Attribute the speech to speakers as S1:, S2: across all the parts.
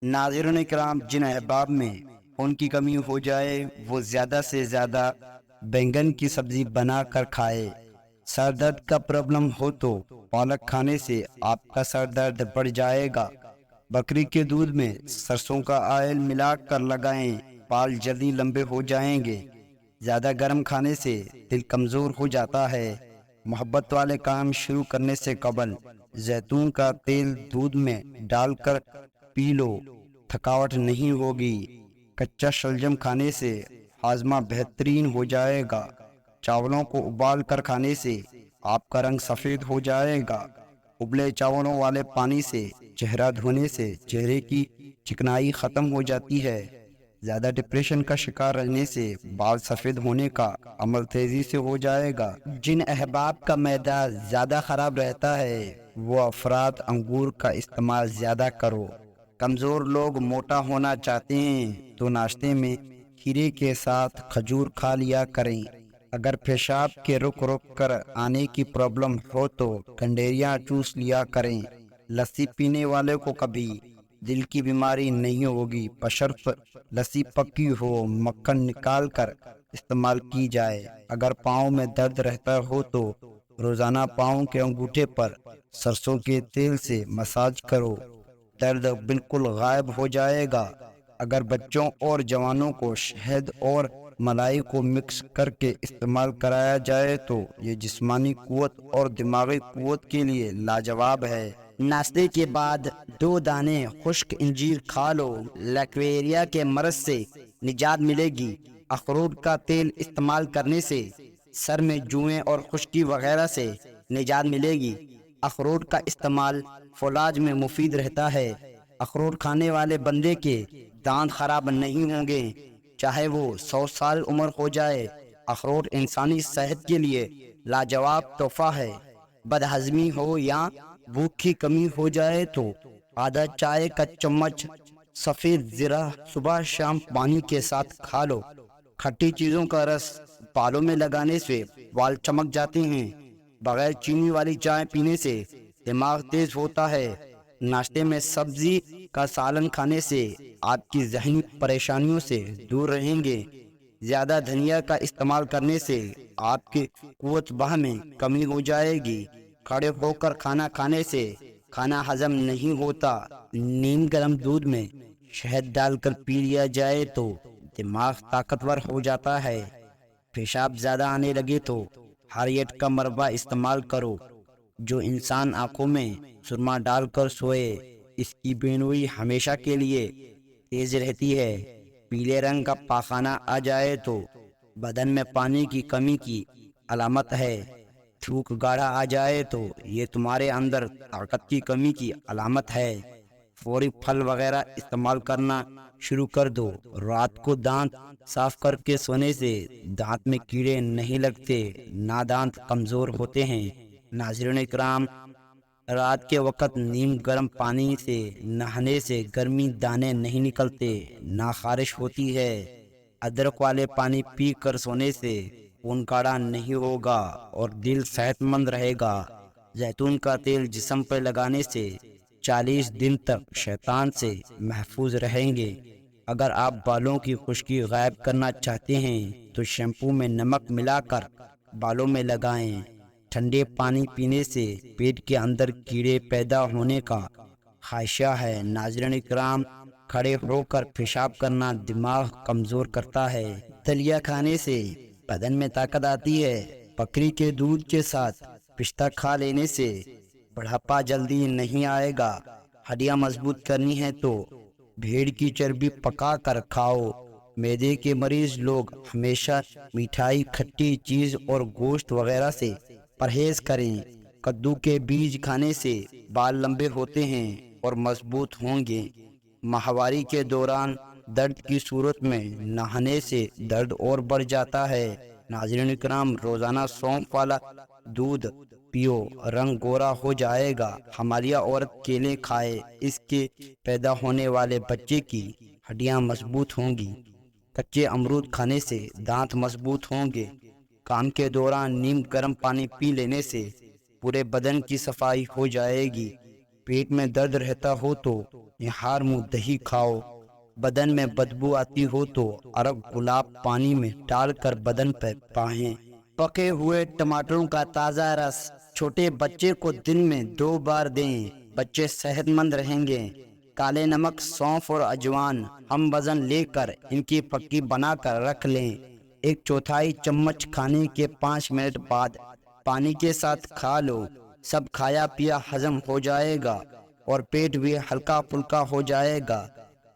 S1: नाज़रीन इकराम, जिन अहबाब में खून की कमी हो जाए वो ज़्यादा से ज़्यादा बैंगन की सब्ज़ी बना कर खाए। सर दर्द का प्रॉब्लम हो तो पालक खाने से आपका सर दर्द बढ़ जाएगा। बकरी के दूध में सरसों का ऑयल मिला कर लगाएं, बाल जल्दी लंबे हो जाएंगे। ज़्यादा गर्म खाने से दिल कमज़ोर हो जाता है। मोहब्बत वाले काम शुरू करने से कबल जैतून का तेल दूध में डालकर पी लो, थकावट नहीं होगी। कच्चा शलजम खाने से हाजमा बेहतरीन हो जाएगा। चावलों को उबाल कर खाने से आपका रंग सफ़ेद हो जाएगा। उबले चावलों वाले पानी से चेहरा धोने से चेहरे की चिकनाई ख़त्म हो जाती है। ज़्यादा डिप्रेशन का शिकार रहने से बाल सफ़ेद होने का अमल तेज़ी से हो जाएगा। जिन अहबाब का मैदा ज़्यादा ख़राब रहता है वो अफराद अंगूर का इस्तेमाल ज़्यादा करो। कमज़ोर लोग मोटा होना चाहते हैं तो नाश्ते में खीरे के साथ खजूर खा लिया करें। अगर पेशाब के रुक रुक कर आने की प्रॉब्लम हो तो गंडेरियाँ चूस लिया करें। लस्सी पीने वाले को कभी दिल की बीमारी नहीं होगी, बशर्त लस्सी पकी हो, मक्खन निकाल कर इस्तेमाल की जाए। अगर पाँव में दर्द रहता हो तो रोज़ाना पाँव के अंगूठे पर सरसों के तेल से मसाज करो, दर्द बिल्कुल गायब हो जाएगा। अगर बच्चों और जवानों को शहद और मलाई को मिक्स करके इस्तेमाल कराया जाए तो ये जिस्मानी कुव्वत और दिमागी कुव्वत के लिए लाजवाब है। नाश्ते के बाद 2 दाने खुश्क इंजीर खा लो, लैक्वेरिया के मर्ज से निजात मिलेगी। अखरोट का तेल इस्तेमाल करने से सर में जुएं और खुश्की वगैरह से निजात मिलेगी। अखरोट का इस्तेमाल फौलाज में मुफीद रहता है। अखरोट खाने वाले बंदे के दांत खराब नहीं होंगे, चाहे वो 100 साल उम्र हो जाए। अखरोट इंसानी सेहत के लिए लाजवाब तोहफा है। बदहजमी हो या भूख की कमी हो जाए तो आधा चाय का चम्मच सफ़ेद ज़ीरा सुबह शाम पानी के साथ खा लो। खट्टी चीज़ों का रस बालों में लगाने से बाल चमक जाते हैं। बगैर चीनी वाली चाय पीने से दिमाग तेज होता है। नाश्ते में सब्जी का सालन खाने से आपकी ज़हनी परेशानियों से दूर रहेंगे। ज़्यादा धनिया का इस्तेमाल करने से आपकी कुव्वत बाह में कमी हो जाएगी। खड़े होकर खाना खाने से खाना हजम नहीं होता। नीम गर्म दूध में शहद डालकर पी लिया जाए तो दिमाग ताकतवर हो जाता है। पेशाब ज़्यादा आने लगे तो हरियत का मरबा इस्तेमाल करो। जो इंसान आंखों में सुरमा डालकर सोए इसकी बेनुई हमेशा के लिए तेज रहती है। पीले रंग का पाखाना आ जाए तो बदन में पानी की कमी की अलामत है। थूक गाढ़ा आ जाए तो ये तुम्हारे अंदर ताकत की कमी की अलामत है। फौरी फल वगैरह इस्तेमाल करना शुरू कर दो। रात को दांत साफ करके सोने से दांत में कीड़े नहीं लगते, ना दांत कमज़ोर होते हैं। नाज़रीन इकराम, रात के वक़्त नीम गर्म पानी से नहाने से गर्मी दाने नहीं निकलते, ना खारिश होती है। अदरक वाले पानी पी कर सोने से खून गाढ़ा नहीं होगा और दिल सेहतमंद रहेगा। जैतून का तेल जिस्म पर लगाने से 40 दिन तक शैतान से महफूज रहेंगे। अगर आप बालों की खुश्की गायब करना चाहते हैं तो शैम्पू में नमक मिलाकर बालों में लगाएं। ठंडे पानी पीने से पेट के अंदर कीड़े पैदा होने का ख़दशा है। नाज़रीन इकराम, खड़े होकर पेशाब करना दिमाग कमज़ोर करता है। दलिया खाने से बदन में ताकत आती है। बकरी के दूध के साथ पिस्ता खा लेने से बुढ़ापा जल्दी नहीं आएगा। हड्डियाँ मजबूत करनी है तो भेड़ की चर्बी पका कर खाओ। मैदे के मरीज लोग हमेशा मिठाई, खट्टी चीज़ और गोश्त वगैरह से परहेज करें। कद्दू के बीज खाने से बाल लंबे होते हैं और मजबूत होंगे। माहवारी के दौरान दर्द की सूरत में नहाने से दर्द और बढ़ जाता है। नाज़रीन इकराम, रोज़ाना सौंफ वाला दूध पियो, रंग गोरा हो जाएगा। हमालिया औरत केले खाए, इसके पैदा होने वाले बच्चे की हड्डियां मजबूत होंगी। कच्चे अमरूद खाने से दांत मजबूत होंगे। काम के दौरान नीम गर्म पानी पी लेने से पूरे बदन की सफाई हो जाएगी। پیٹ میں درد رہتا ہو تو نہار منہ دہی کھاؤ، بدن میں بدبو آتی ہو تو عرق گلاب پانی میں ڈال کر بدن پر پاہیں، پکے ہوئے ٹماٹروں کا تازہ رس چھوٹے بچے کو دن میں 2 بار دیں، بچے صحت مند رہیں گے۔ کالے نمک، سونف اور اجوان ہم وزن لے کر ان کی پکی بنا کر رکھ لیں، 1/4 چمچ کھانے کے 5 منٹ بعد پانی کے ساتھ کھا لو، سب کھایا پیا ہضم ہو جائے گا اور پیٹ بھی ہلکا پھلکا ہو جائے گا۔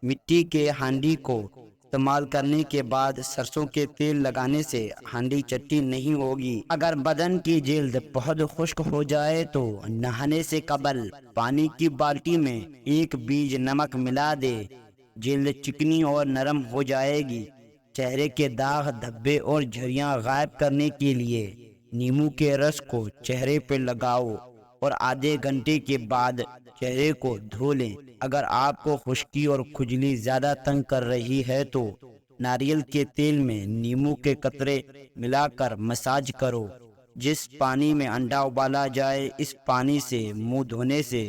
S1: مٹی کے ہانڈی کو استعمال کرنے کے بعد سرسوں کے تیل لگانے سے ہانڈی چٹی نہیں ہوگی۔ اگر بدن کی جلد بہت خشک ہو جائے تو نہانے سے قبل پانی کی بالٹی میں 1 بیج نمک ملا دے، جلد چکنی اور نرم ہو جائے گی۔ چہرے کے داغ، دھبے اور جھریاں غائب کرنے کے لیے نیمبو کے رس کو چہرے پہ لگاؤ اور آدھے گھنٹے کے بعد چہرے کو دھو لیں۔ اگر آپ کو خشکی اور کھجلی زیادہ تنگ کر رہی ہے تو ناریل کے تیل میں نیمبو کے قطرے ملا کر مساج کرو۔ جس پانی میں انڈا ابالا جائے، اس پانی سے منہ دھونے سے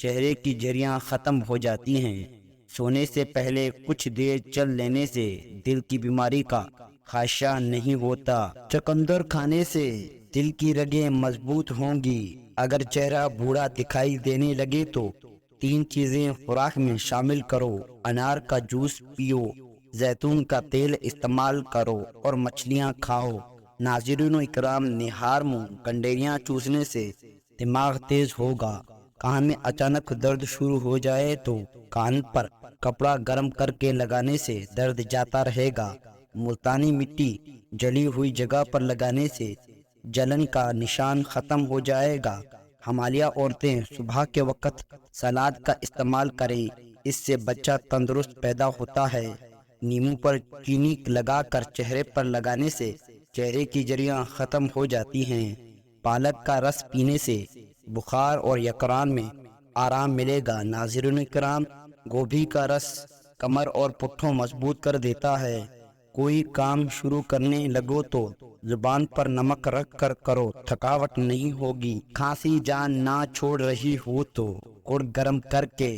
S1: چہرے کی جھریاں ختم ہو جاتی ہیں۔ سونے سے پہلے کچھ دیر چل لینے سے دل کی بیماری کا خدشہ نہیں ہوتا۔ چقندر کھانے سے دل کی رگیں مضبوط ہوں گی۔ اگر چہرہ بوڑھا دکھائی دینے لگے تو 3 چیزیں خوراک میں شامل کرو: انار کا جوس پیو، زیتون کا تیل استعمال کرو اور مچھلیاں کھاؤ۔ ناظرین و اکرام، نہار منہ کنڈیریاں چوسنے سے دماغ تیز ہوگا۔ کان میں اچانک درد شروع ہو جائے تو کان پر کپڑا گرم کر کے لگانے سے درد جاتا رہے گا۔ ملتانی مٹی جلی ہوئی جگہ پر لگانے سے جلن کا نشان ختم ہو جائے گا۔ حاملہ عورتیں صبح کے وقت سلاد کا استعمال کریں، اس سے بچہ تندرست پیدا ہوتا ہے۔ نیمبو پر چینی لگا کر چہرے پر لگانے سے چہرے کی جھریاں ختم ہو جاتی ہیں۔ پالک کا رس پینے سے بخار اور یکران میں آرام ملے گا۔ ناظرین کرام، گوبھی کا رس کمر اور پٹھوں مضبوط کر دیتا ہے۔ کوئی کام شروع کرنے لگو تو زبان پر نمک رکھ کر کرو، تھکاوٹ نہیں ہوگی۔ کھانسی جان نہ چھوڑ رہی ہو تو گڑ گرم کر کے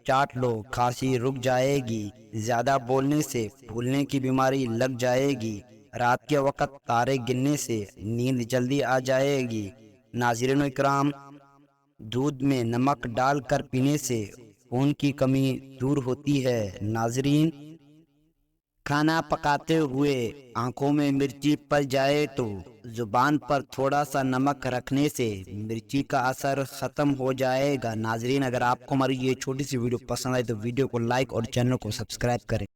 S1: چاٹ لو، کھانسی رک جائے گی۔ زیادہ بولنے سے بھولنے کی بیماری لگ جائے گی۔ رات کے وقت تارے گننے سے نیند جلدی آ جائے گی۔ ناظرین اکرام، دودھ میں نمک ڈال کر پینے سے خون کی کمی دور ہوتی ہے۔ ناظرین، کھانا پکاتے ہوئے آنکھوں میں مرچی پڑ جائے تو زبان پر تھوڑا سا نمک رکھنے سے مرچی کا اثر ختم ہو جائے گا۔ ناظرین، اگر آپ کو ہماری یہ چھوٹی سی ویڈیو پسند آئے تو ویڈیو کو لائک اور چینل کو سبسکرائب کریں۔